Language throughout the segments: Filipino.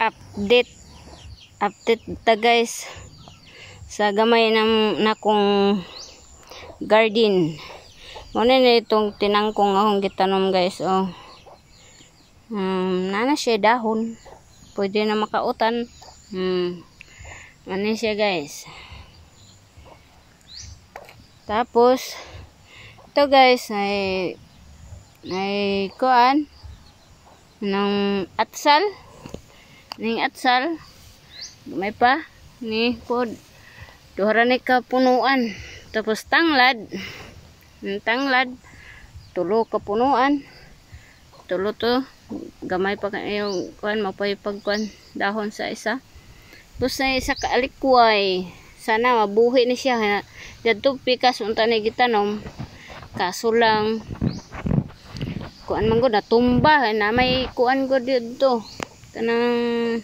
update ta guys sa gamay na kong garden. Muna na itong tinangkong akong gitanom guys. Nana siya dahon, pwede na makautan. Ano siya guys. Tapos ito guys ay kuan ng atsal. Ning atsal may pa ni pod duhara ni kapunuan. Tapos tanglad tulo kapunuan, tulo to gamay pa yung kuan mapaypagkuan dahon sa isa. Tapos sa isa ka alikway, sana mabuhi ni siya dadto pikas unta ni gitanom, kaso lang kuan man gud natumba na may kuan gud dito kanang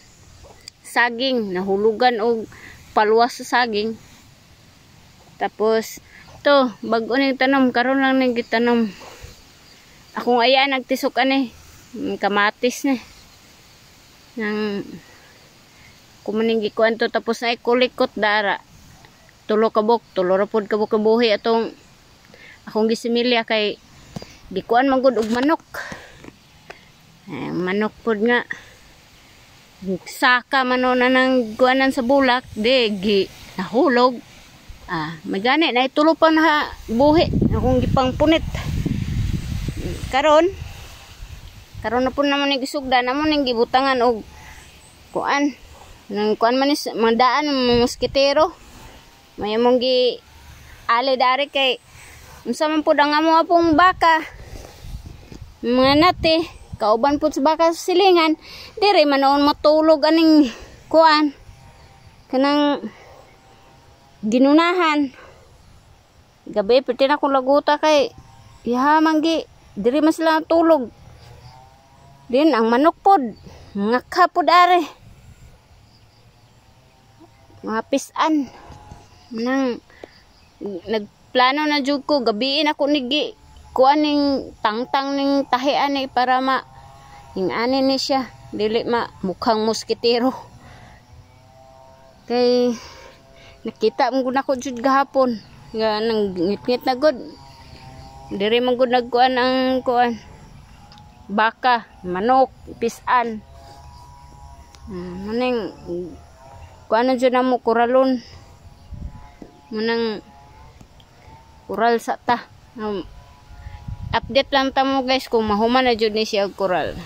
saging, nahulugan og palwas sa saging. Tapos to bag-o ning tanom, karon lang ning gitanom. Akong aya nagtisok ani kamatis ni nang kumaning gikuan to. Tapos ay kulikot dara tulo kabok, tulo ra pod kabok kabuhi atong akong gisimilya kay gikuan man gud og manok. Manok pod nga saka manon na nang guanan sa bulak degi nahulog. Magani na itulo pa na buhi akong gipang punit. Karon na po naman ning gisugda namon ning gibutangan og kuan nang kuan man is mandaan moskitero. May mong gi ali dari kay unsa man pud ang amo apong baka mga nate kauban pud sa baka sa silingan dire manoon matulog aning kuan kanang ginunahan gabi piti na kong laguta kay iha manggi diri man sila tulog din ang manok pod ngakha pod are mga pisan nang nagplano na jud ko gabiin ako nigi kuan ning tangtang ning tahian ni para ma ing ani ni siya dili ma mukhang moskitero kay nakita mo gud ako jud gahapon nga nang ngit-ngit na gud diri man gud nagkuan ang kuan baka manok pisan maning kuan na jud namo kuralon munang kural sa ta. Update lang ta mo guys kung mahuman na jud ni siya og kural.